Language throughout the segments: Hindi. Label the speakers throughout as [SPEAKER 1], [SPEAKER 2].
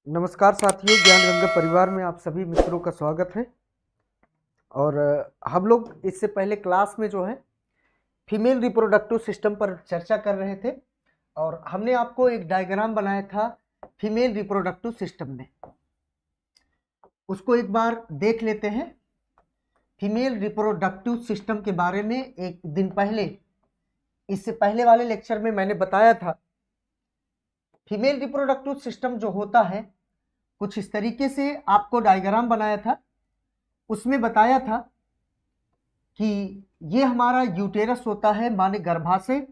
[SPEAKER 1] नमस्कार साथियों, ज्ञान गंगा परिवार में आप सभी मित्रों का स्वागत है। और हम लोग इससे पहले क्लास में जो है फीमेल रिप्रोडक्टिव सिस्टम पर चर्चा कर रहे थे और हमने आपको एक डायग्राम बनाया था फीमेल रिप्रोडक्टिव सिस्टम में। उसको एक बार देख लेते हैं। फीमेल रिप्रोडक्टिव सिस्टम के बारे में एक दिन पहले, इससे पहले वाले लेक्चर में मैंने बताया था। फीमेल रिप्रोडक्टिव सिस्टम जो होता है कुछ इस तरीके से आपको डायग्राम बनाया था। उसमें बताया था कि ये हमारा यूटेरस होता है, माने गर्भाशय,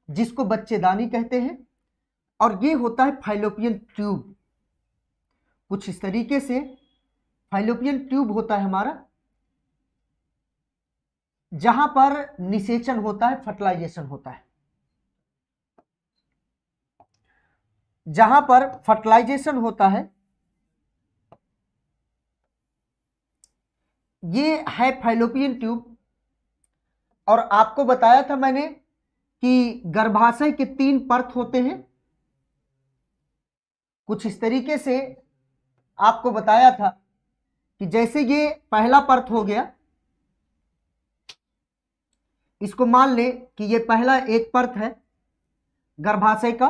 [SPEAKER 1] जिसको बच्चेदानी कहते हैं, और ये होता है फैलोपियन ट्यूब। कुछ इस तरीके से फैलोपियन ट्यूब होता है हमारा, जहां पर निषेचन होता है, फर्टिलाइजेशन होता है। जहां पर फर्टिलाइजेशन होता है ये है फैलोपियन ट्यूब। और आपको बताया था मैंने कि गर्भाशय के 3 परत होते हैं। कुछ इस तरीके से आपको बताया था कि जैसे ये पहला परत हो गया, इसको मान ले कि ये पहला एक परत है गर्भाशय का,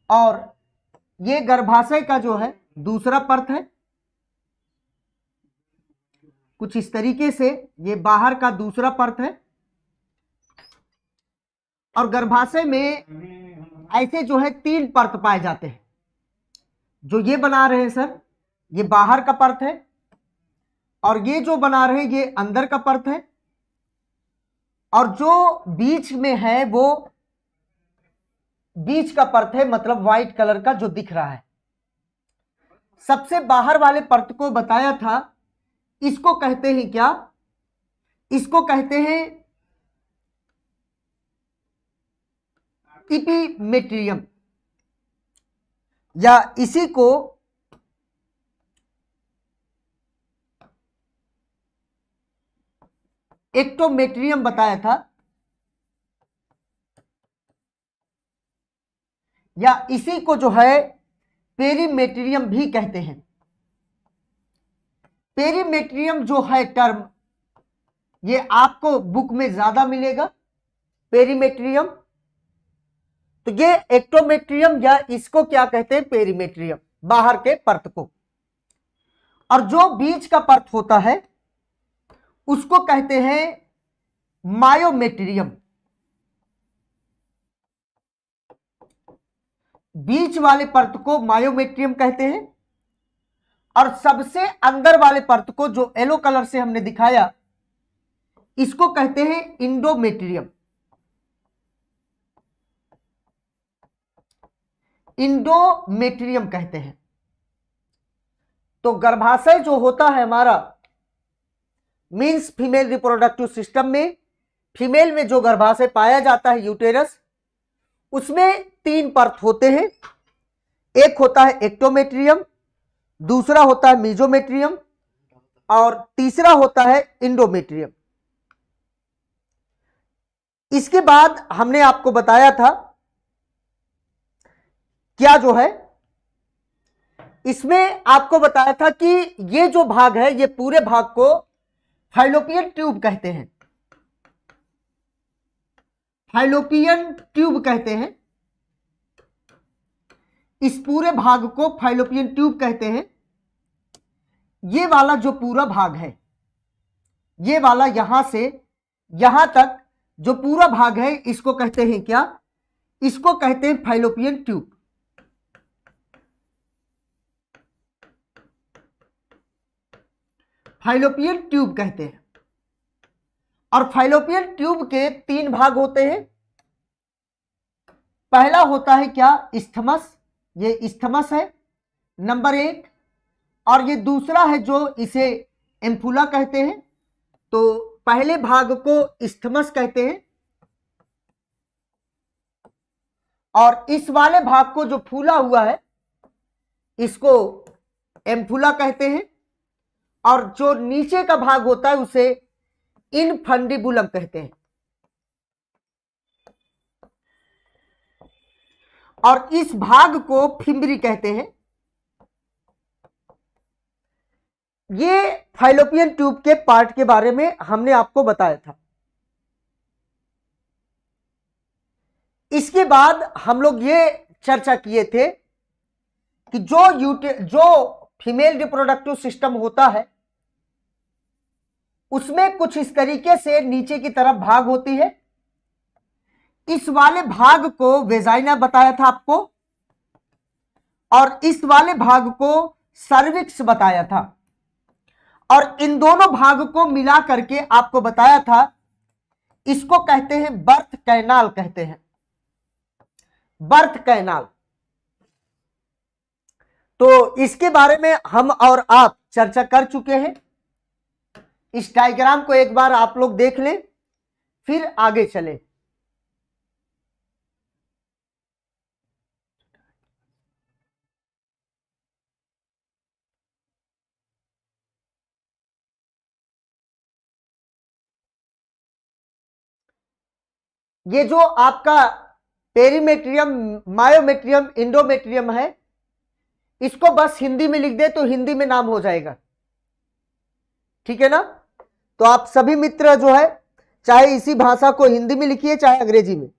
[SPEAKER 1] और ये गर्भाशय का जो है दूसरा परत है। कुछ इस तरीके से ये बाहर का दूसरा परत है। और गर्भाशय में ऐसे जो है 3 परत पाए जाते हैं। जो ये बना रहे हैं सर, ये बाहर का परत है, और ये जो बना रहे हैं ये अंदर का परत है, और जो बीच में है वो बीच का परत है, मतलब व्हाइट कलर का जो दिख रहा है। सबसे बाहर वाले परत को बताया था, इसको कहते हैं क्या? इसको कहते हैं इपीमेट्रियम, या इसी को एक्टोमेट्रियम बताया था, या इसी को जो है पेरीमेट्रियम भी कहते हैं। पेरीमेट्रियम जो है टर्म, ये आपको बुक में ज्यादा मिलेगा, पेरीमेट्रियम। तो ये एक्टोमेट्रियम, या इसको क्या कहते हैं? पेरीमेट्रियम, बाहर के परत को। और जो बीच का परत होता है उसको कहते हैं मायोमेट्रियम। बीच वाले परत को मायोमेट्रियम कहते हैं, और सबसे अंदर वाले परत को, जो येलो कलर से हमने दिखाया, इसको कहते हैं इंडोमेट्रियम। इंडोमेट्रियम कहते हैं। तो गर्भाशय जो होता है हमारा, मींस फीमेल रिप्रोडक्टिव सिस्टम में, फीमेल में जो गर्भाशय पाया जाता है, यूटेरस, उसमें 3 परत होते हैं। एक होता है एक्टोमेट्रियम, दूसरा होता है मीजोमेट्रियम, और तीसरा होता है इंडोमेट्रियम। इसके बाद हमने आपको बताया था क्या जो है, इसमें आपको बताया था कि ये जो भाग है, ये पूरे भाग को फैलोपियन ट्यूब कहते हैं। फैलोपियन ट्यूब कहते हैं। इस पूरे भाग को फैलोपियन ट्यूब कहते हैं। ये वाला जो पूरा भाग है, ये वाला यहां से यहां तक जो पूरा भाग है, इसको कहते हैं क्या? इसको कहते हैं फैलोपियन ट्यूब। फैलोपियन ट्यूब कहते हैं। और फैलोपियन ट्यूब के 3 भाग होते हैं। पहला होता है क्या? इस्थमस। ये इस्थमस है नंबर 1। और ये दूसरा है जो इसे एम्फुला कहते हैं। तो पहले भाग को इस्थमस कहते हैं, और इस वाले भाग को जो फूला हुआ है इसको एम्फुला कहते हैं। और जो नीचे का भाग होता है उसे इनफंडिबुलम कहते हैं। और इस भाग को फिम्बरी कहते हैं। ये फाइलोपियन ट्यूब के पार्ट के बारे में हमने आपको बताया था। इसके बाद हम लोग ये चर्चा किए थे कि जो फीमेल रिप्रोडक्टिव सिस्टम होता है उसमें कुछ इस तरीके से नीचे की तरफ भाग होती है। इस वाले भाग को वेजाइना बताया था आपको, और इस वाले भाग को सर्विक्स बताया था, और इन दोनों भाग को मिला करके आपको बताया था इसको कहते हैं बर्थ कैनाल, कहते हैं बर्थ कैनाल। तो इसके बारे में हम और आप चर्चा कर चुके हैं। इस डायग्राम को एक बार आप लोग देख लें, फिर आगे चलें। ये जो आपका पेरीमेट्रियम, मायोमेट्रियम, इंडोमेट्रियम है, इसको बस हिंदी में लिख दे तो हिंदी में नाम हो जाएगा, ठीक है ना। तो आप सभी मित्र जो है, चाहे इसी भाषा को हिंदी में लिखिए चाहे अंग्रेजी में,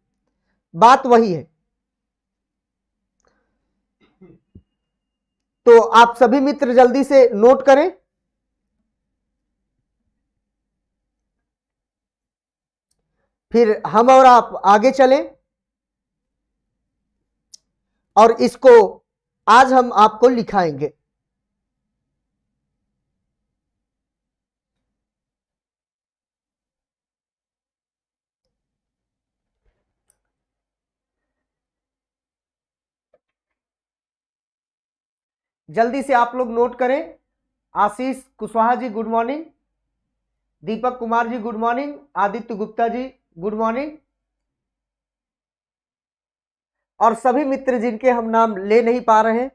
[SPEAKER 1] बात वही है। तो आप सभी मित्र जल्दी से नोट करें। फिर हम और आप आगे चलें, और इसको आज हम आपको लिखाएंगे। जल्दी से आप लोग नोट करें। आशीष Kushwaha ji good morning, Deepak Kumar ji good morning, Aditya Gupta ji good morning, और सभी मित्र जिनके हम नाम ले नहीं पा रहे हैं,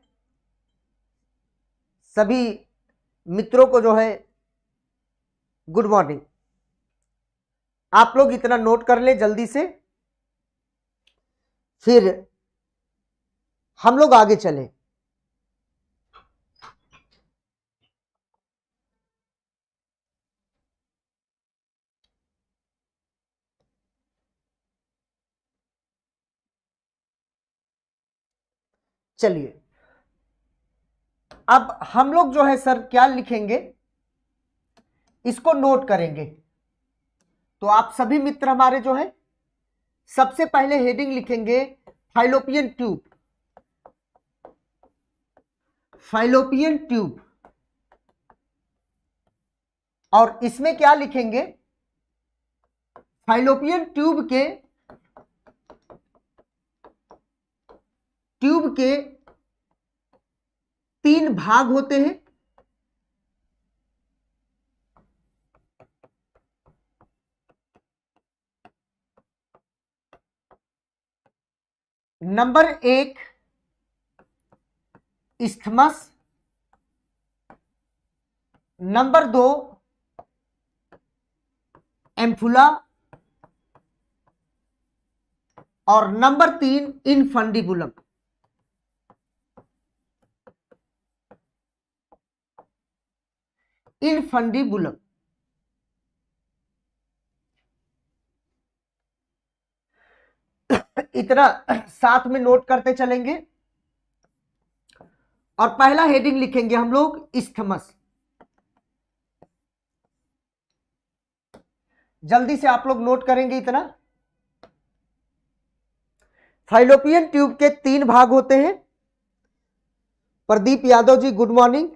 [SPEAKER 1] सभी मित्रों को जो है गुड मॉर्निंग। आप लोग इतना नोट कर ले जल्दी से, फिर हम लोग आगे चलें। चलिए, अब हम लोग जो है सर क्या लिखेंगे, इसको नोट करेंगे। तो आप सभी मित्र हमारे जो है सबसे पहले हेडिंग लिखेंगे फाइलोपियन ट्यूब, फाइलोपियन ट्यूब। और इसमें क्या लिखेंगे, फाइलोपियन ट्यूब के 3 भाग होते हैं। नंबर 1 इस्थमस, नंबर 2 एम्फुला, और नंबर 3 इनफंडिबुलम। इनफंडिबुलम। इतना साथ में नोट करते चलेंगे। और पहला हेडिंग लिखेंगे हम लोग इस्थमस। जल्दी से आप लोग नोट करेंगे इतना। फाइलोपियन ट्यूब के 3 भाग होते हैं। Pradeep Yadav ji good morning.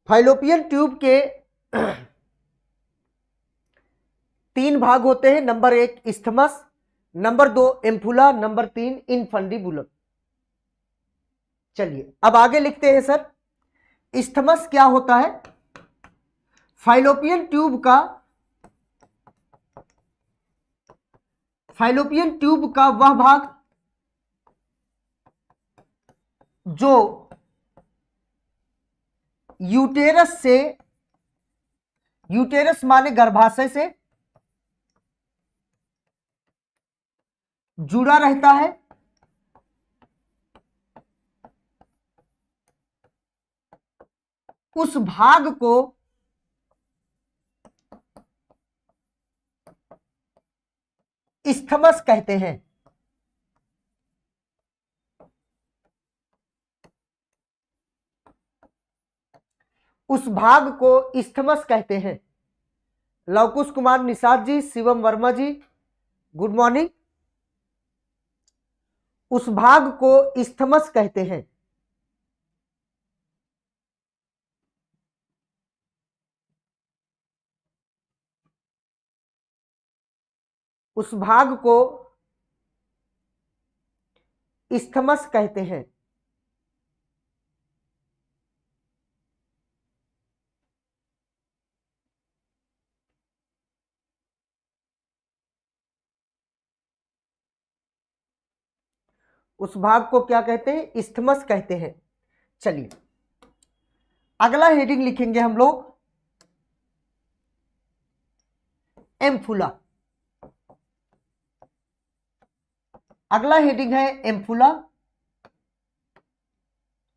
[SPEAKER 1] Fallopian tube के 3 भाग होते हैं। Number 1 isthmus, number 2 ampulla, number 3 infundibulum. चलिए अब आगे लिखते हैं सर, इस्थमस क्या होता है। फाइलोपियन ट्यूब का वह भाग जो यूटेरस माने गर्भाशय से जुड़ा रहता है, उस भाग को इस्थमस कहते हैं। उस भाग को इस्थमस कहते हैं। लवकुश कुमार निषाद जी, शिवम वर्मा जी, गुड मॉर्निंग। उस भाग को इस्थमस कहते हैं। उस भाग को इस्थमस कहते हैं। उस भाग को क्या कहते हैं? इस्थमस कहते हैं। चलिए अगला हेडिंग लिखेंगे हम लोग, एम्फुला। अगला हेडिंग है एम्फुला,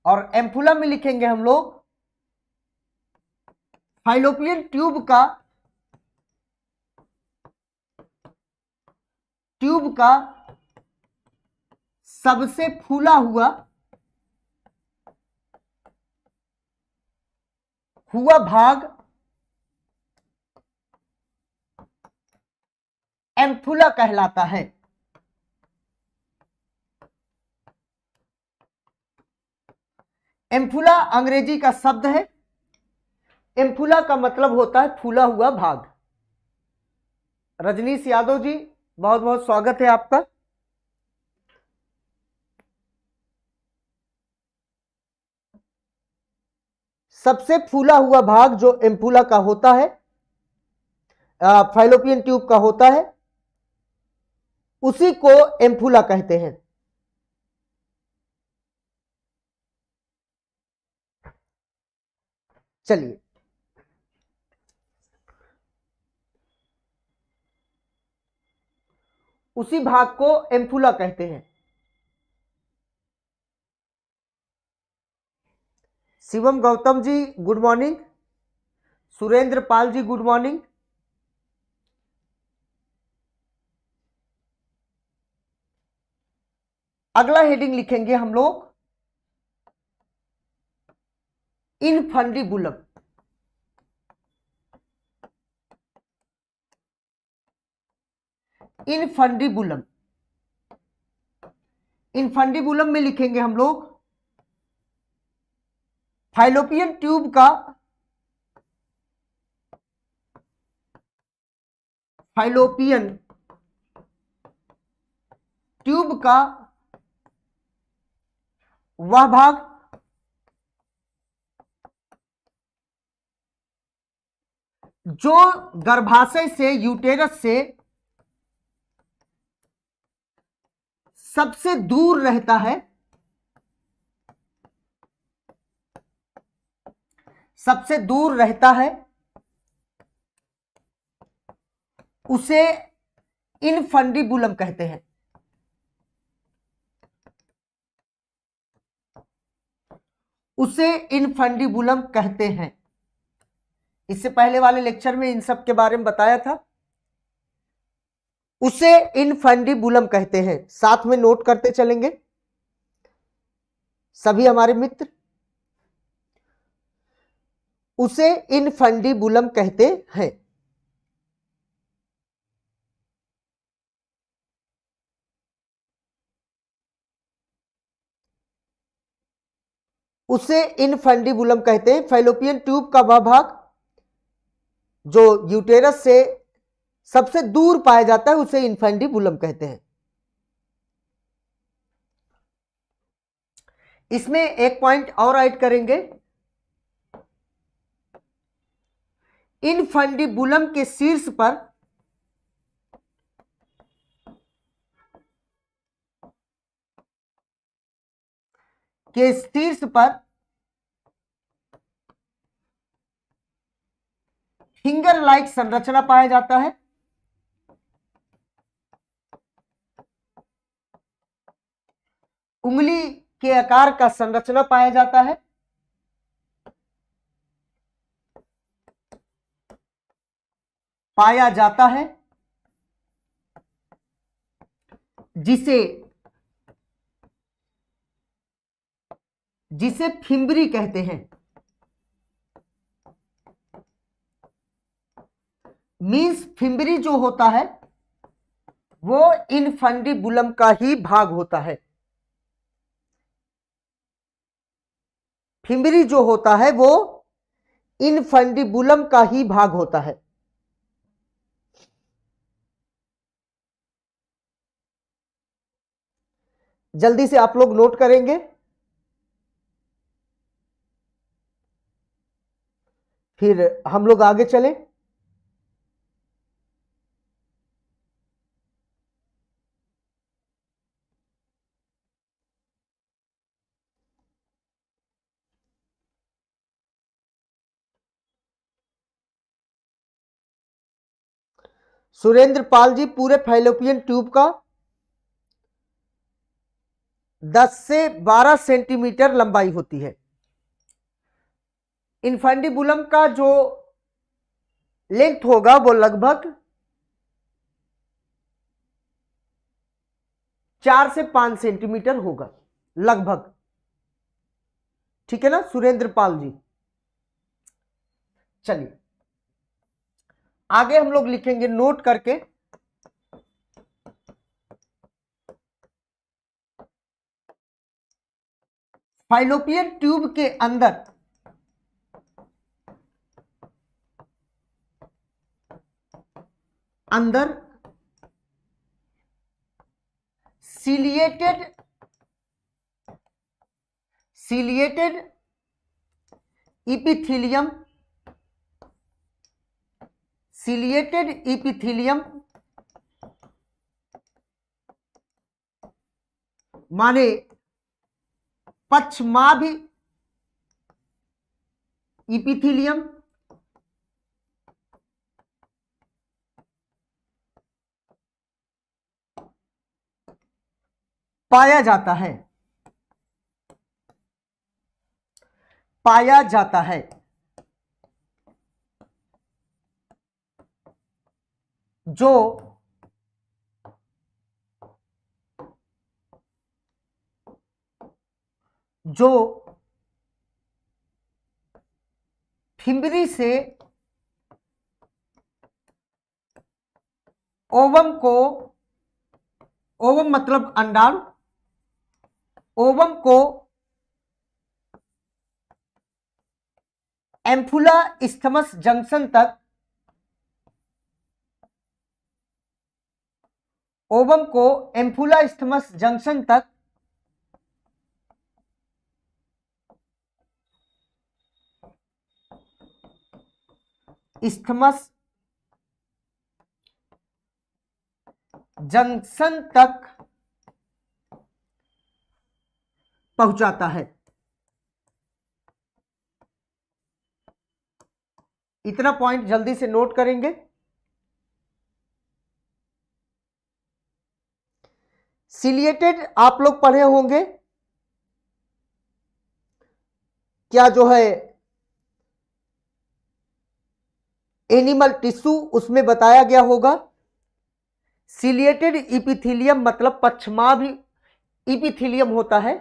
[SPEAKER 1] और एम्फुला में लिखेंगे हम लोग फाइलोपियन ट्यूब का सबसे फूला हुआ भाग एम्फुला कहलाता है। एम्फुला अंग्रेजी का शब्द है। एम्फुला का मतलब होता है फूला हुआ भाग। रजनीश यादव जी, बहुत बहुत स्वागत है आपका। सबसे फूला हुआ भाग जो एम्फुला का होता है, फाइलोपियन ट्यूब का होता है, उसी को एम्फुला कहते हैं। चलिए उसी भाग को एम्फुला कहते हैं। Shivam Gautam ji good morning, Surendra Pal ji good morning. अगला हेडिंग लिखेंगे हम लोग इनफंडिबुलम। इनफंडिबुलम, इनफंडिबुलम में लिखेंगे हम लोग फाइलोपियन ट्यूब का वह भाग जो गर्भाशय से, यूटेरस से सबसे दूर रहता है, सबसे दूर रहता है, उसे इनफंडिबुलम कहते हैं। उसे इनफंडिबुलम कहते हैं। इससे पहले वाले लेक्चर में इन सब के बारे में बताया था। उसे इनफंडिबुलम कहते हैं, साथ में नोट करते चलेंगे सभी हमारे मित्र। उसे इनफंडिबुलम कहते हैं। उसे इनफंडिबुलम कहते हैं। फैलोपियन ट्यूब का वह भाग जो यूटेरस से सबसे दूर पाया जाता है, उसे इनफंडिबुलम कहते हैं। इसमें एक पॉइंट और ऐड करेंगे, इनफंडिबुलम के शीर्ष पर फिंगर लाइक संरचना पाया जाता है। उंगली के आकार का संरचना पाया जाता है। पाया जाता है जिसे जिसे फिम्बरी कहते हैं। मीन्स फिम्बरी जो होता है वो इनफंडिबुलम का ही भाग होता है। फिम्बरी जो होता है वो इनफंडिबुलम का ही भाग होता है। जल्दी से आप लोग नोट करेंगे। फिर हम लोग आगे चलें। सुरेंद्र पाल जी, पूरे फैलोपियन ट्यूब का 10 से 12 सेंटीमीटर लंबाई होती है। इनफंडिबुलम का जो लेंथ होगा वो लगभग 4 से 5 सेंटीमीटर होगा लगभग। ठीक है ना सुरेंद्र पाल जी। चलिए आगे हम लोग लिखेंगे नोट करके। फाइलोपियन ट्यूब के अंदर सिलिएटेड इपिथीलियम माने पक्षमाभि इपिथीलियम पाया जाता है जो फिम्बरी से ओवम मतलब अंडाणु, ओवम को एम्फुला इस्थमस जंक्शन तक, ओवम को एम्फुला इस्थमस जंक्शन तक इस्थमस जंक्शन तक पहुंचाता है। इतना पॉइंट जल्दी से नोट करेंगे। सिलिएटेड आप लोग पढ़े होंगे, क्या जो है एनिमल टिश्यू उसमें बताया गया होगा। सिलिएटेड इपिथीलियम मतलब पक्षमाभि इपिथीलियम होता है।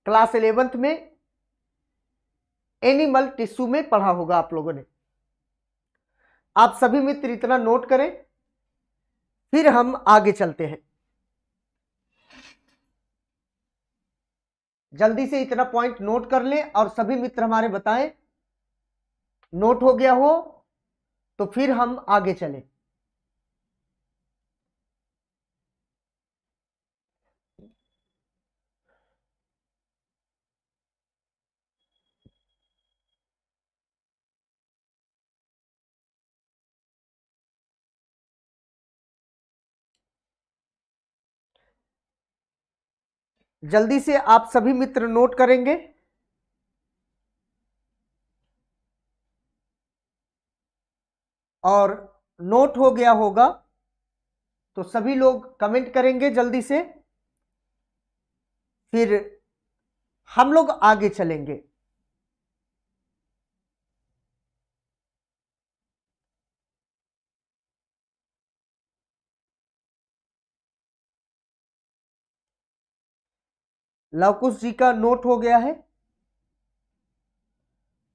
[SPEAKER 1] क्लास 11th में एनिमल टिश्यू में पढ़ा होगा आप लोगों ने। आप सभी मित्र इतना नोट करें, फिर हम आगे चलते हैं। जल्दी से इतना पॉइंट नोट कर लें और सभी मित्र हमारे बताएं नोट हो गया हो तो फिर हम आगे चलें। जल्दी से आप सभी मित्र नोट करेंगे। और नोट हो गया होगा तो सभी लोग कमेंट करेंगे जल्दी से, फिर हम लोग आगे चलेंगे। लवकुश जी का नोट हो गया है,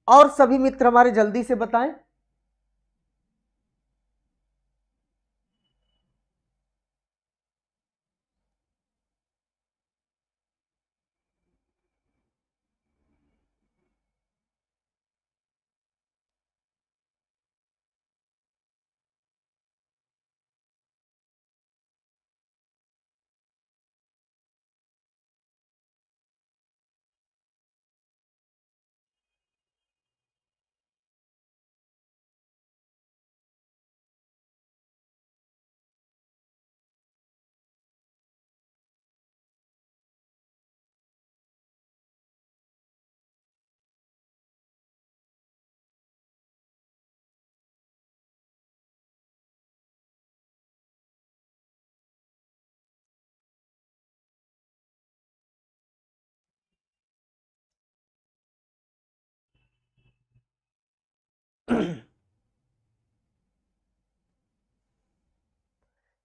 [SPEAKER 1] और सभी मित्र हमारे जल्दी से बताएं।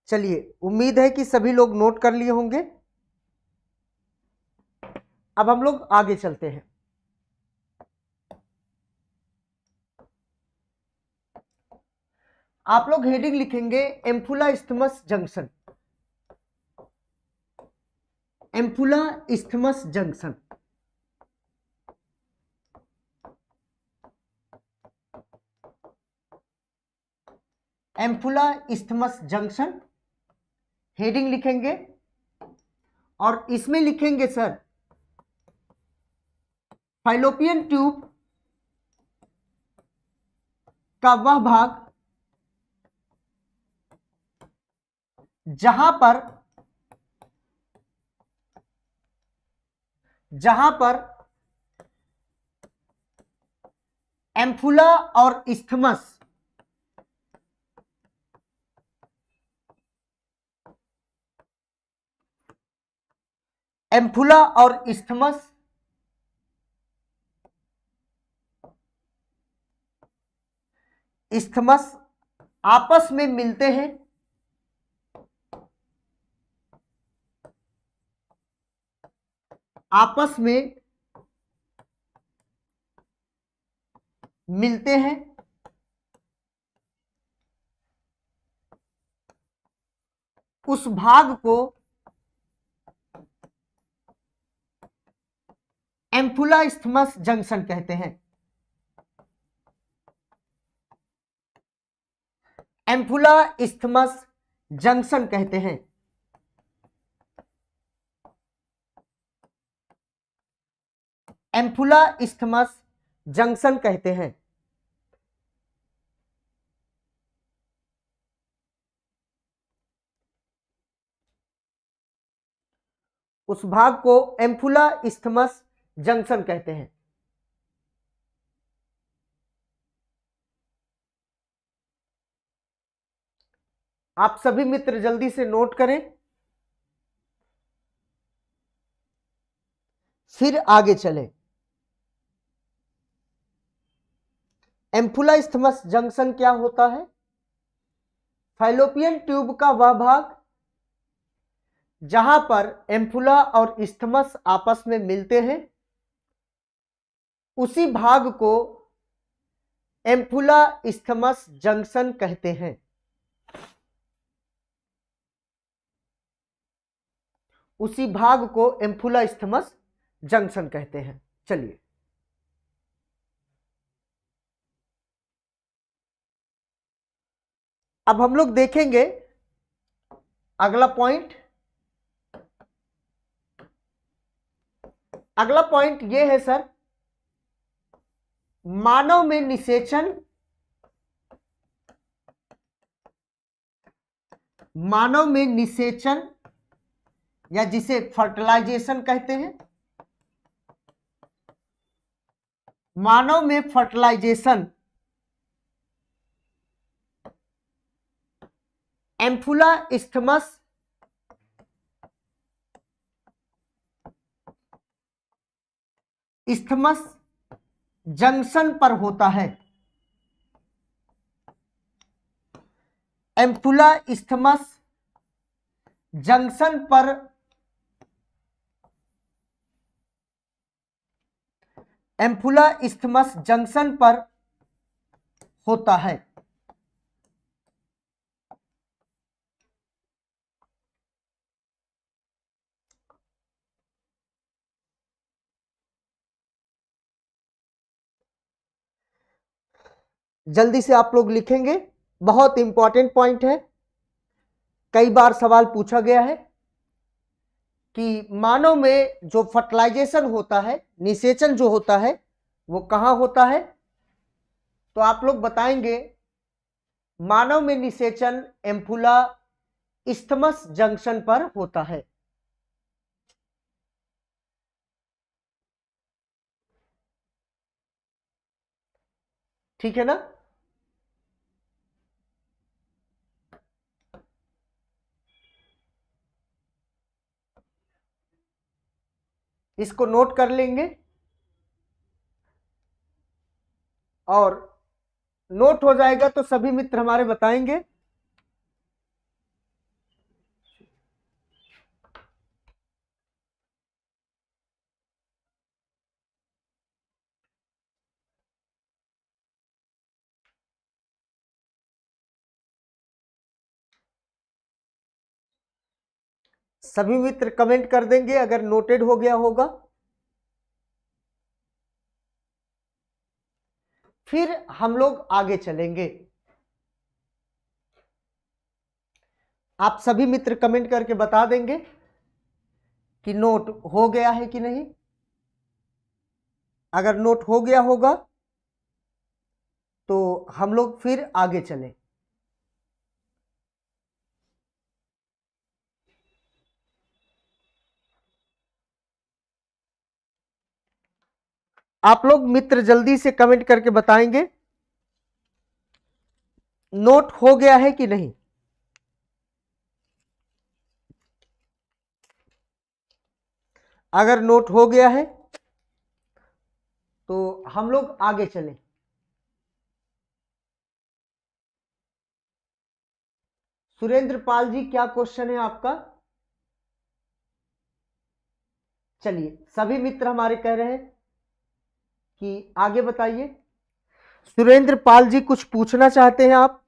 [SPEAKER 1] चलिए, उम्मीद है कि सभी लोग नोट कर लिए होंगे। अब हम लोग आगे चलते हैं। आप लोग हेडिंग लिखेंगे ampulla isthmus junction. Ampulla isthmus junction. Ampulla isthmus junction heading लिखेंगे, और इसमें लिखेंगे सर फाइलोपियन ट्यूब का वह भाग जहां पर एम्फुला और इस्थमस एम्फुला और इस्थमस आपस में मिलते हैं, आपस में मिलते हैं, उस भाग को एम्फुला इस्थमस जंक्शन कहते हैं। एम्फुला इस्थमस जंक्शन कहते हैं। एम्फुला इस्थमस जंक्शन कहते हैं। उस भाग को एम्फुला इस्थमस जंक्शन कहते हैं। आप सभी मित्र जल्दी से नोट करें, फिर आगे चलें। एम्फुला इस्थमस जंक्शन क्या होता है? फाइलोपियन ट्यूब का वह भाग जहां पर एम्फुला और इस्थमस आपस में मिलते हैं, उसी भाग को एम्फुला इस्थमस जंक्शन कहते हैं। उसी भाग को एम्फुला इस्थमस जंक्शन कहते हैं। चलिए, अब हम लोग देखेंगे अगला पॉइंट। अगला पॉइंट यह है सर, मानव में निषेचन, मानव में निषेचन या जिसे फर्टिलाइजेशन कहते हैं, मानव में फर्टिलाइजेशन एम्फुला इस्थमस जंक्शन पर होता है। एम्फुला इस्थमस जंक्शन पर एम्फुला इस्थमस जंक्शन पर होता है। जल्दी से आप लोग लिखेंगे, बहुत इंपॉर्टेंट पॉइंट है। कई बार सवाल पूछा गया है कि मानव में जो फर्टिलाइजेशन होता है, निषेचन जो होता है, वो कहां होता है? तो आप लोग बताएंगे मानव में निषेचन एम्फुला इस्थमस जंक्शन पर होता है। ठीक है ना? इसको नोट कर लेंगे और नोट हो जाएगा तो सभी मित्र हमारे बताएंगे। सभी मित्र कमेंट कर देंगे अगर नोटेड हो गया होगा। फिर हम लोग आगे चलेंगे। आप सभी मित्र कमेंट करके बता देंगे कि नोट हो गया है कि नहीं। अगर नोट हो गया होगा तो हम लोग फिर आगे चलें। आप लोग मित्र जल्दी से कमेंट करके बताएंगे नोट हो गया है कि नहीं। अगर नोट हो गया है तो हम लोग आगे चलें। सुरेंद्र पाल जी, क्या क्वेश्चन है आपका? चलिए, सभी मित्र हमारे कह रहे हैं कि आगे बताइए। सुरेंद्र पाल जी, कुछ पूछना चाहते हैं आप?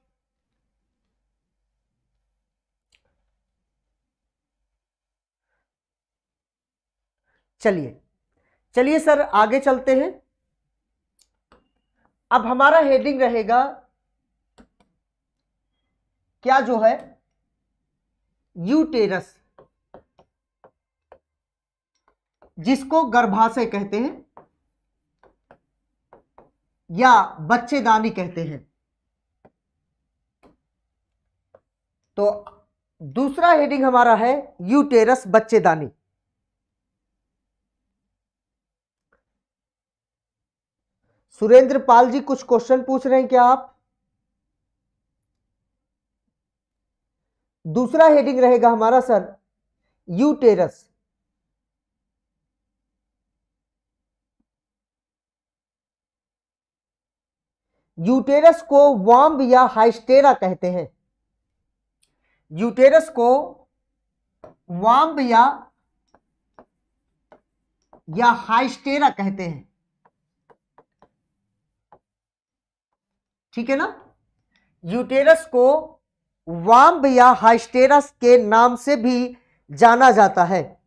[SPEAKER 1] चलिए चलिए सर, आगे चलते हैं। अब हमारा हेडिंग रहेगा क्या जो है, यूटेरस, जिसको गर्भाशय कहते हैं या बच्चेदानी कहते हैं। तो दूसरा हेडिंग हमारा है यूटेरस, बच्चेदानी। सुरेंद्र पाल जी, कुछ क्वेश्चन पूछ रहे हैं क्या आप? दूसरा हेडिंग रहेगा हमारा सर यूटेरस, यूटेरस को वाम्ब या हाइस्टेरा कहते हैं। यूटेरस को वाम्ब या हाइस्टेरा कहते हैं। ठीक है ना? यूटेरस को वाम्ब या हाइस्टेरस के नाम से भी जाना जाता है।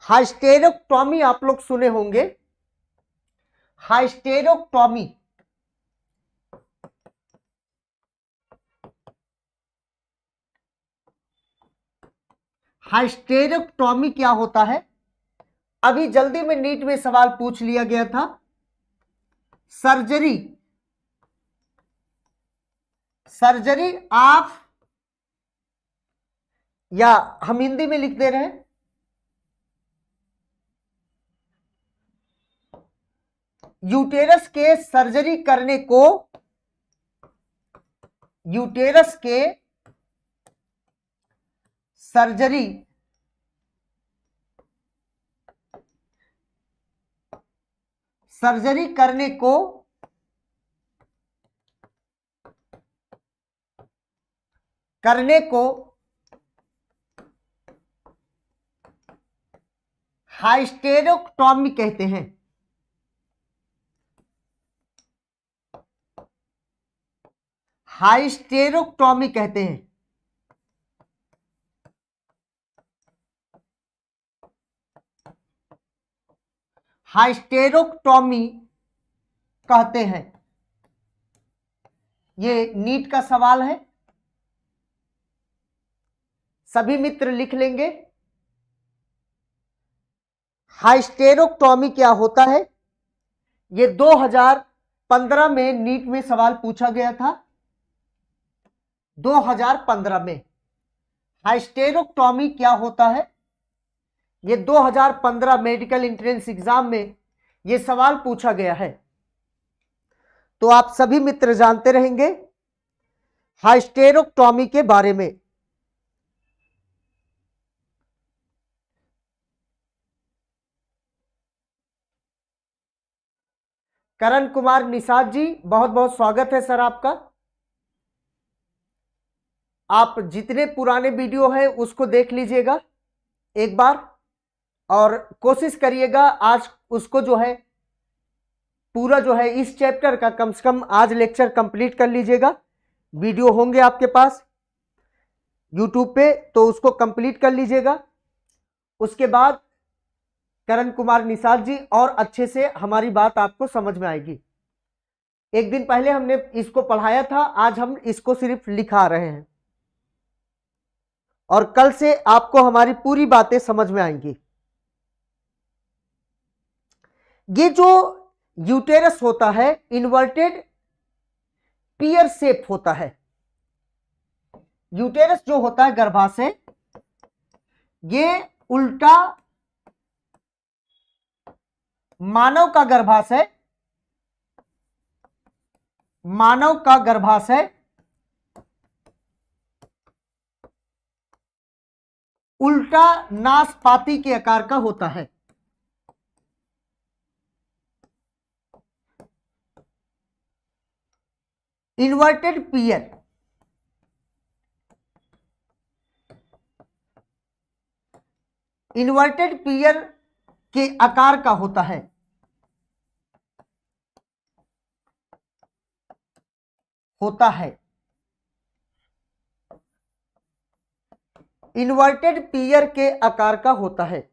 [SPEAKER 1] हाइस्टेरोक्टॉमी आप लोग सुने होंगे। हाइस्टेरोक्टॉमी, हाइस्टेरोक्टॉमी क्या होता है? अभी जल्दी में नीट में सवाल पूछ लिया गया था। सर्जरी, सर्जरी ऑफ, या हम हिंदी में लिख दे रहे हैं यूटेरस के सर्जरी करने को यूटेरस के सर्जरी करने को हाइस्टेरेक्टोमी कहते हैं। हाइस्टेरेक्टोमी कहते हैं। हाइस्टेरेक्टोमी कहते हैं। ये नीट का सवाल है, सभी मित्र लिख लेंगे। हाइस्टेरेक्टोमी क्या होता है? ये 2015 में नीट में सवाल पूछा गया था। 2015 में हाइस्टेरेक्टोमी क्या होता है, ये 2015 मेडिकल एंट्रेंस एग्जाम में ये सवाल पूछा गया है। तो आप सभी मित्र जानते रहेंगे हाइस्टेरेक्टोमी के बारे में। करण कुमार निषाद जी, बहुत बहुत स्वागत है सर आपका। आप जितने पुराने वीडियो हैं उसको देख लीजिएगा एक बार, और कोशिश करिएगा आज उसको जो है पूरा जो है इस चैप्टर का कम से कम आज लेक्चर कंप्लीट कर लीजिएगा। वीडियो होंगे आपके पास यूट्यूब पे, तो उसको कंप्लीट कर लीजिएगा। उसके बाद करण कुमार निषाद जी और अच्छे से हमारी बात आपको समझ में आएगी। एक दिन पहले हमने इसको पढ़ाया था, आज हम इसको सिर्फ लिखा रहे हैं, और कल से आपको हमारी पूरी बातें समझ में आएंगी। ये जो यूटेरस होता है इन्वर्टेड पियर शेप होता है। यूटेरस जो होता है गर्भाशय, ये उल्टा मानव का गर्भाशय उल्टा नाशपाती के आकार का होता है। इन्वर्टेड पियर के आकार का होता है। इन्वर्टेड पियर के आकार का होता है।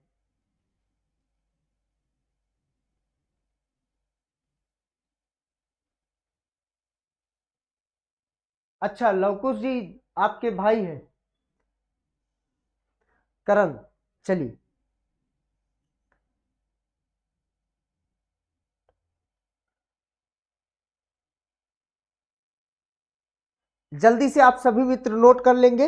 [SPEAKER 1] अच्छा, लवकुश जी आपके भाई हैं करण, चलिए जल्दी से आप सभी मित्र नोट कर लेंगे।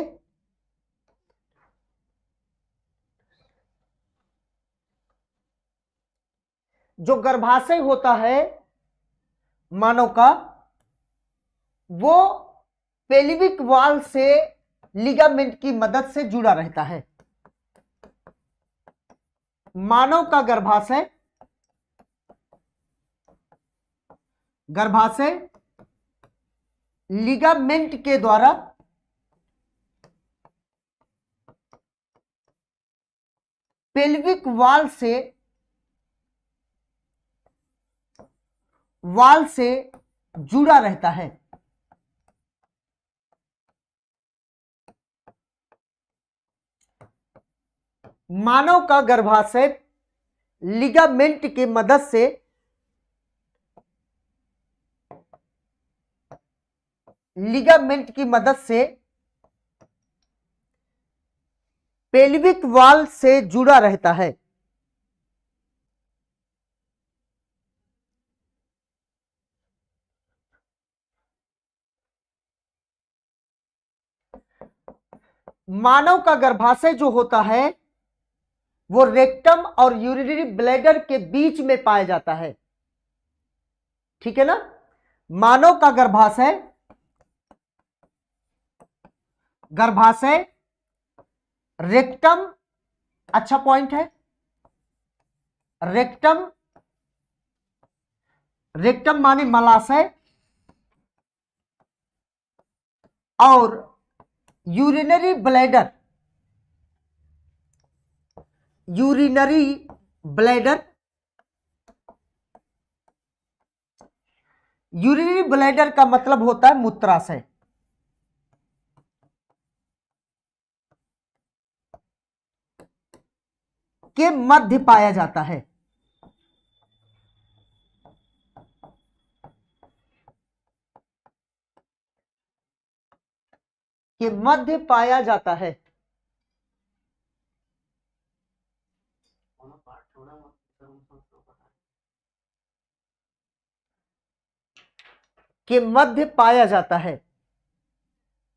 [SPEAKER 1] जो गर्भाशय होता है मानव का, वो पेल्विक वॉल से लिगामेंट की मदद से जुड़ा रहता है। मानव का गर्भाशय लिगामेंट के द्वारा पेल्विक वॉल से जुड़ा रहता है। मानव का गर्भाशय लिगामेंट की मदद से पेल्विक वॉल से जुड़ा रहता है। मानव का गर्भाशय जो होता है वो रेक्टम और यूरिनरी ब्लैडर के बीच में पाया जाता है। ठीक है ना? मानव का गर्भाशय गर्भाशय, रेक्टम, अच्छा पॉइंट है, रेक्टम, रेक्टम माने मलाशय, और urinary bladder, urinary bladder, urinary bladder का मतलब होता है मूत्राशय। के मध्य पाया जाता है, के मध्य पाया जाता है। के मध्य पाया जाता है।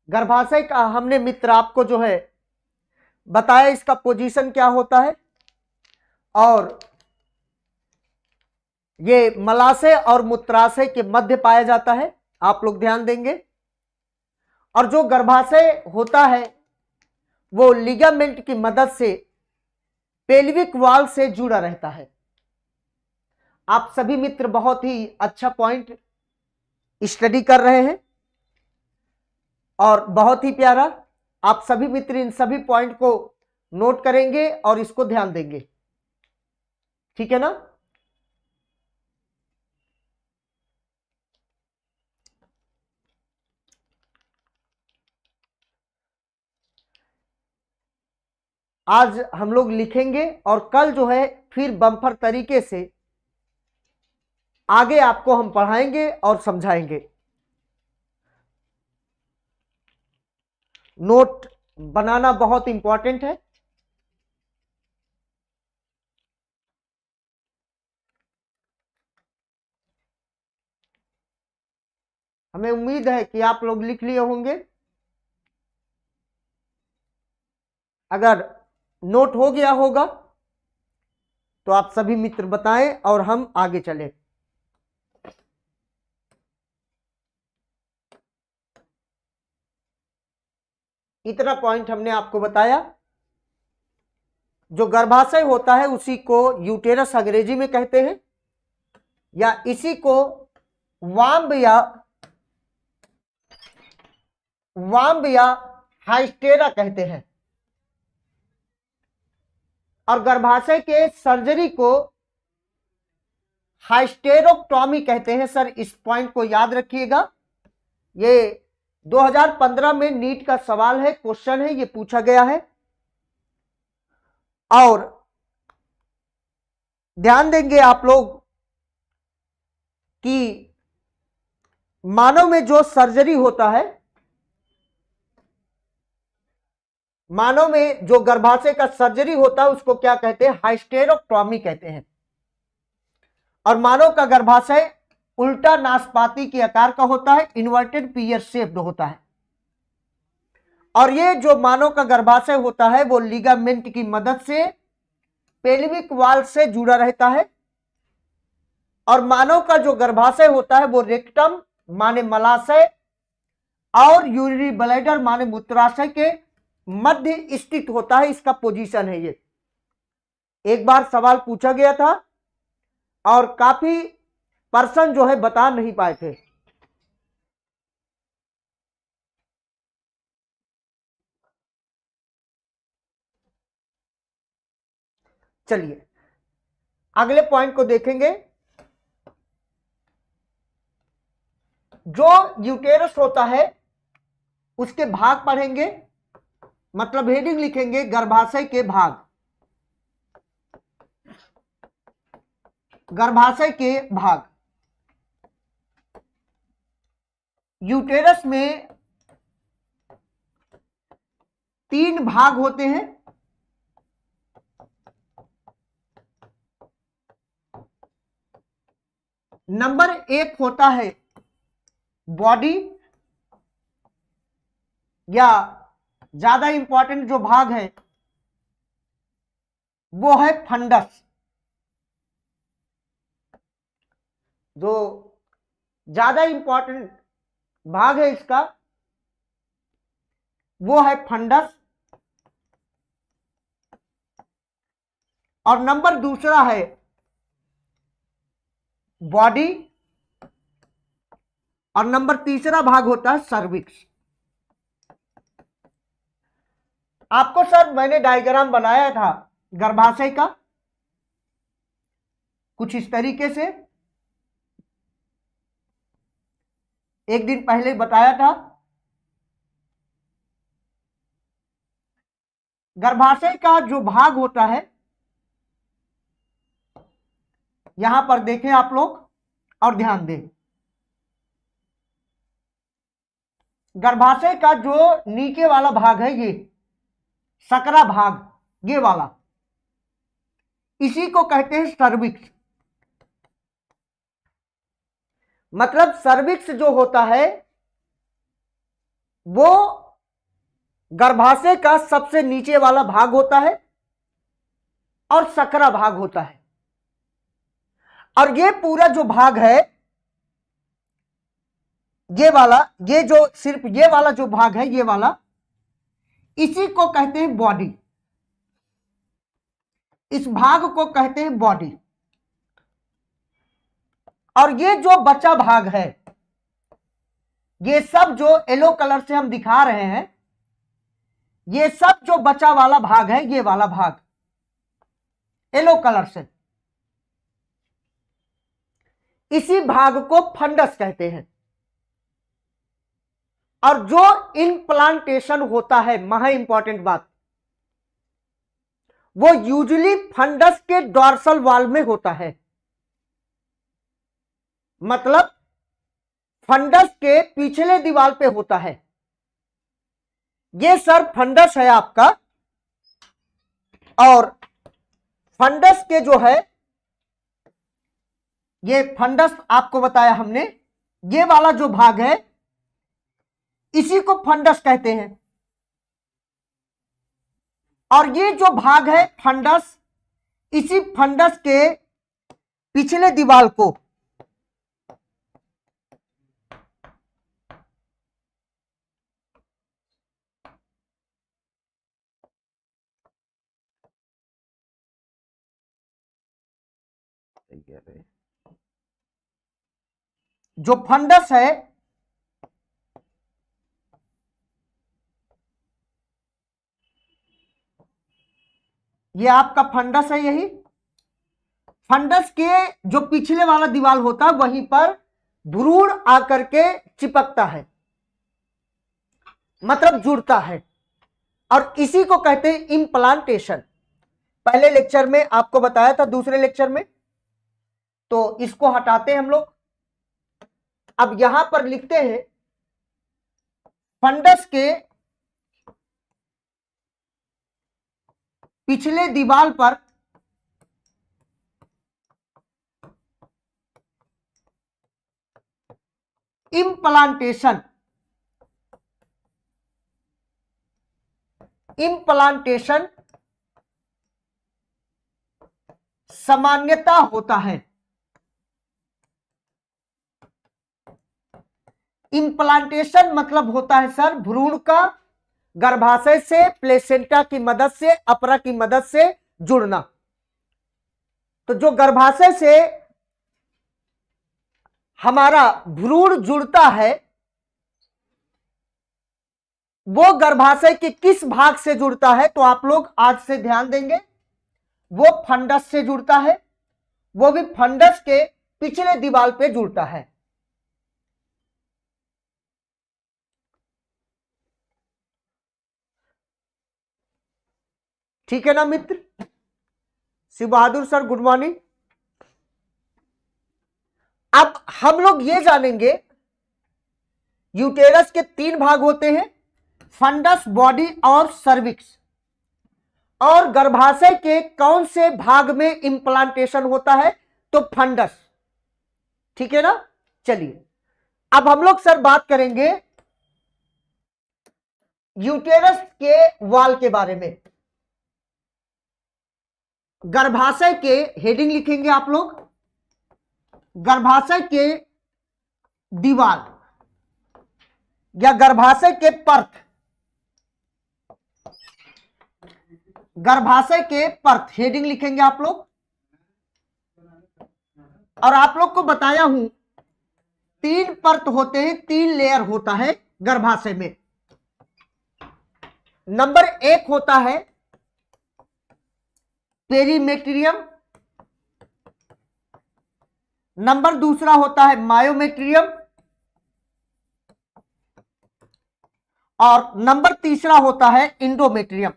[SPEAKER 1] गर्भाशय का हमने मित्र आपको जो है बताया, इसका पोजीशन क्या होता है, और ये मलाशय और मूत्राशय के मध्य पाया जाता है, आप लोग ध्यान देंगे। और जो गर्भाशय होता है वो लिगामेंट की मदद से पेल्विक वॉल से जुड़ा रहता है। आप सभी मित्र बहुत ही अच्छा पॉइंट स्टडी कर रहे हैं और बहुत ही प्यारा। आप सभी मित्र इन सभी पॉइंट को नोट करेंगे और इसको ध्यान देंगे, ठीक है ना। आज हम लोग लिखेंगे और कल जो है फिर बम्पर तरीके से आगे आपको हम पढ़ाएंगे और समझाएंगे। नोट बनाना बहुत इंपॉर्टेंट है। हमें उम्मीद है कि आप लोग लिख लिए होंगे। अगर नोट हो गया होगा तो आप सभी मित्र बताएं और हम आगे चलें। इतना पॉइंट हमने आपको बताया। जो गर्भाशय होता है उसी को यूटेरस अंग्रेजी में कहते हैं, या इसी को वाम्ब या हाइस्टेरा कहते हैं। और गर्भाशय के सर्जरी को हाइस्टेरोक्टॉमी कहते हैं। सर इस पॉइंट को याद रखिएगा, ये 2015 में नीट का सवाल है, क्वेश्चन है, ये पूछा गया है। और ध्यान देंगे आप लोग कि मानव में जो सर्जरी होता है, मानव में जो गर्भाशय का सर्जरी होता है उसको क्या कहते हैं, हाइस्टेरोक्टॉमी कहते हैं। और मानव का गर्भाशय उल्टा नाशपाती के आकार का होता है, इन्वर्टेड पीयर शेप्ड होता है। और ये जो मानव का गर्भाशय होता है वो लिगामेंट की मदद से पेल्विक वॉल से जुड़ा रहता है। और मानव का जो गर्भाशय होता है वो रेक्टम माने मलाशय और यूरिनरी ब्लैडर माने मूत्राशय के मध्य स्थित होता है। इसका पोजीशन है ये। एक बार सवाल पूछा गया था और काफी पर्सन जो है बता नहीं पाए थे। चलिए अगले पॉइंट को देखेंगे। जो यूटेरस होता है उसके भाग पढ़ेंगे, मतलब हेडिंग लिखेंगे गर्भाशय के भाग। गर्भाशय के भाग। यूटेरस में 3 भाग होते हैं। नंबर 1 होता है बॉडी, या ज्यादा इंपॉर्टेंट जो भाग है वो है फंडस। जो ज्यादा इंपॉर्टेंट भाग है इसका वो है फंडस, और नंबर दूसरा है बॉडी, और नंबर तीसरा भाग होता है सर्विक्स। आपको सर मैंने डायग्राम बनाया था गर्भाशय का कुछ इस तरीके से, एक दिन पहले बताया था। गर्भाशय का जो भाग होता है, यहां पर देखें आप लोग और ध्यान दें, गर्भाशय का जो नीचे वाला भाग है, ये सकरा भाग, ये वाला, इसी को कहते हैं सर्विक्स। मतलब सर्विक्स जो होता है वो गर्भाशय का सबसे नीचे वाला भाग होता है और सकरा भाग होता है, और ये पूरा जो भाग है, ये वाला, ये जो सिर्फ ये वाला जो भाग है, ये वाला, इसी को कहते हैं बॉडी। इस भाग को कहते हैं बॉडी। और ये जो बचा भाग है, ये सब जो येलो कलर से हम दिखा रहे हैं, ये सब जो बचा वाला भाग है, ये वाला भाग येलो कलर से, इसी भाग को फंडस कहते हैं। और जो इम्प्लांटेशन होता है, महा इंपॉर्टेंट बात, वो यूजुअली फंडस के डॉर्सल वॉल में होता है। मतलब फंडस के पिछले दीवार पे होता है। ये सर फंडस है आपका, और फंडस के जो है, ये फंडस आपको बताया हमने, ये वाला जो भाग है, इसी को फंडस कहते हैं। और ये जो भाग है फंडस, इसी फंडस के पिछले दीवार को जो फंडस है, ये आपका फंडस है। यही फंडस के जो पिछले वाला दीवार होता है, वहीं पर भ्रूण आकर के चिपकता है, मतलब जुड़ता है, और इसी को कहते हैं इम्प्लांटेशन। पहले लेक्चर में आपको बताया था, दूसरे लेक्चर में, तो इसको हटाते हैं हम लोग। अब यहां पर लिखते हैं फंडस के पिछले दीवार पर इम्प्लांटेशन। इम्प्लांटेशन सामान्यता होता है। इम्प्लांटेशन मतलब होता है सर भ्रूण का गर्भाशय से प्लेसेंटा की मदद से, अपरा की मदद से जुड़ना। तो जो गर्भाशय से हमारा भ्रूण जुड़ता है, वो गर्भाशय के किस भाग से जुड़ता है, तो आप लोग आज से ध्यान देंगे, वो फंडस से जुड़ता है, वो भी फंडस के पिछले दीवार पे जुड़ता है। ठीक है ना मित्र? शिव बहादुर सर गुड मॉर्निंग। अब हम लोग ये जानेंगे, यूटेरस के 3 भाग होते हैं, फंडस, बॉडी और सर्विक्स। और गर्भाशय के कौन से भाग में इंप्लांटेशन होता है, तो फंडस। ठीक है ना? चलिए अब हम लोग सर बात करेंगे यूटेरस के वॉल के बारे में। गर्भाशय के हेडिंग लिखेंगे आप लोग, गर्भाशय के दीवार या गर्भाशय के पर्थ, गर्भाशय के परत, हेडिंग लिखेंगे आप लोग। और आप लोग को बताया हूं 3 परत होते हैं, 3 लेयर होता है गर्भाशय में। नंबर 1 होता है पेरीमेट्रियम, नंबर दूसरा होता है मायोमेट्रियम, और नंबर तीसरा होता है इंडोमेट्रियम।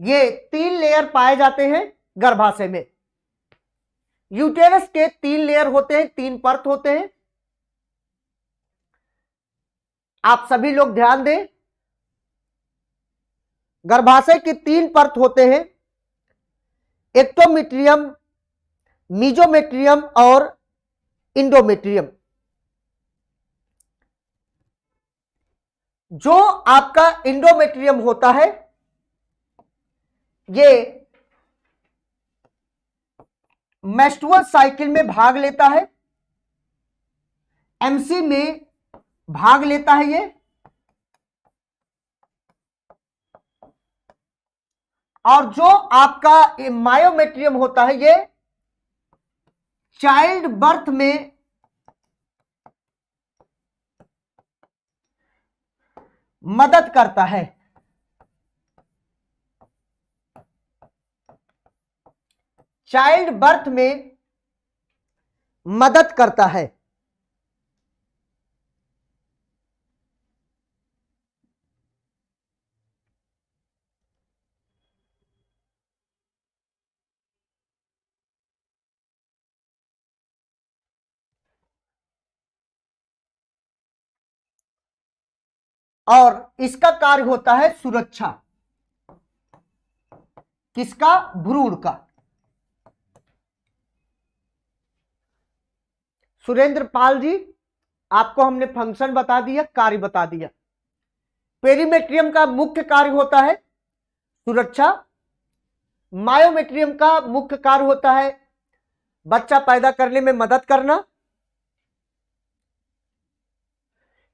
[SPEAKER 1] ये 3 लेयर पाए जाते हैं गर्भाशय में। यूटेरस के 3 लेयर होते हैं, 3 परत होते हैं। आप सभी लोग ध्यान दें, गर्भाशय के 3 परत होते हैं, एक्टोमेट्रियम, मीजोमेट्रियम और इंडोमेट्रियम। जो आपका इंडोमेट्रियम होता है ये मेंस्ट्रुअल साइकिल में भाग लेता है, एमसी में भाग लेता है ये, और जो आपका मायोमेट्रियम होता है ये चाइल्ड बर्थ में मदद करता है। चाइल्ड बर्थ में मदद करता है। और इसका कार्य होता है सुरक्षा, किसका? भ्रूण का। सुरेंद्र पाल जी, आपको हमने फंक्शन बता दिया, कार्य बता दिया। पेरीमेट्रियम का मुख्य कार्य होता है सुरक्षा, मायोमेट्रियम का मुख्य कार्य होता है बच्चा पैदा करने में मदद करना।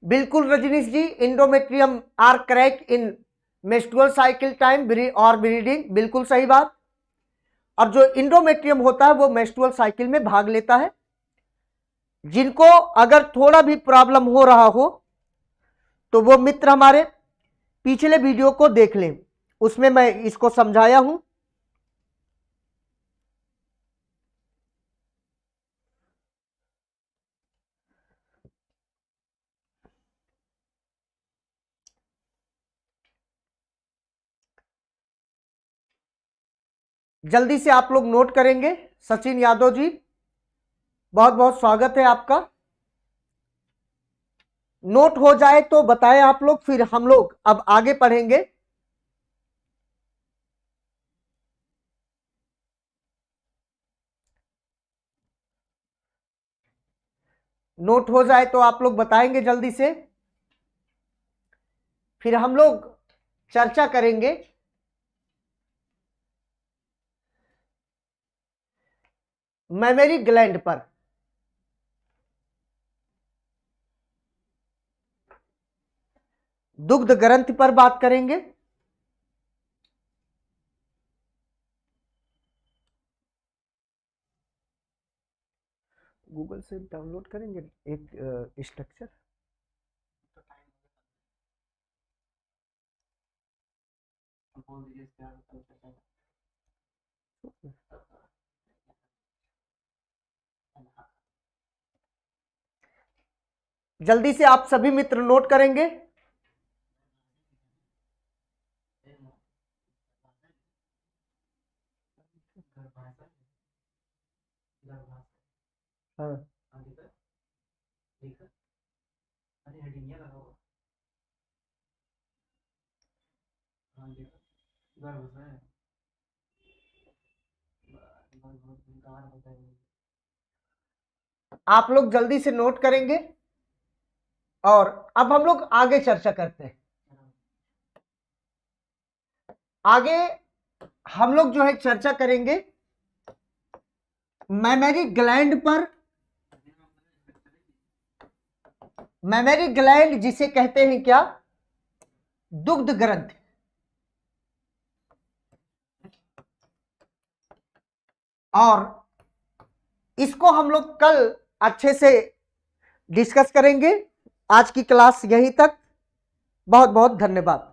[SPEAKER 1] बिल्कुल Rajnish ji, endometrium are crack in menstrual cycle time और ब्रीडिंग, बिल्कुल सही बात। और जो इंडोमेट्रियम होता है वो मेंस्ट्रुअल साइकिल में भाग लेता है। जिनको अगर थोड़ा भी प्रॉब्लम हो रहा हो तो वो मित्र हमारे पिछले वीडियो को देख लें, उसमें मैं इसको समझाया हूं। जल्दी से आप लोग नोट करेंगे। सचिन यादव जी, बहुत बहुत स्वागत है आपका। नोट हो जाए तो बताएं आप लोग, फिर हम लोग अब आगे पढ़ेंगे। नोट हो जाए तो आप लोग बताएंगे जल्दी से, फिर हम लोग चर्चा करेंगे मेमोरी ग्लैंड पर। दुग्ध ग्रंथि पर बात करेंगे। गूगल से डाउनलोड करेंगे एक स्ट्रक्चर। जल्दी से आप सभी मित्र नोट करेंगे। हाँ, आप लोग जल्दी से नोट करेंगे और अब हम लोग आगे चर्चा करते हैं। आगे हम लोग जो है चर्चा करेंगे मेमोरी ग्लैंड पर मैमेरी ग्लैंड जिसे कहते हैं क्या, दुग्ध ग्रंथि। और इसको हम लोग कल अच्छे से डिस्कस करेंगे। आज की क्लास यहीं तक। बहुत बहुत धन्यवाद।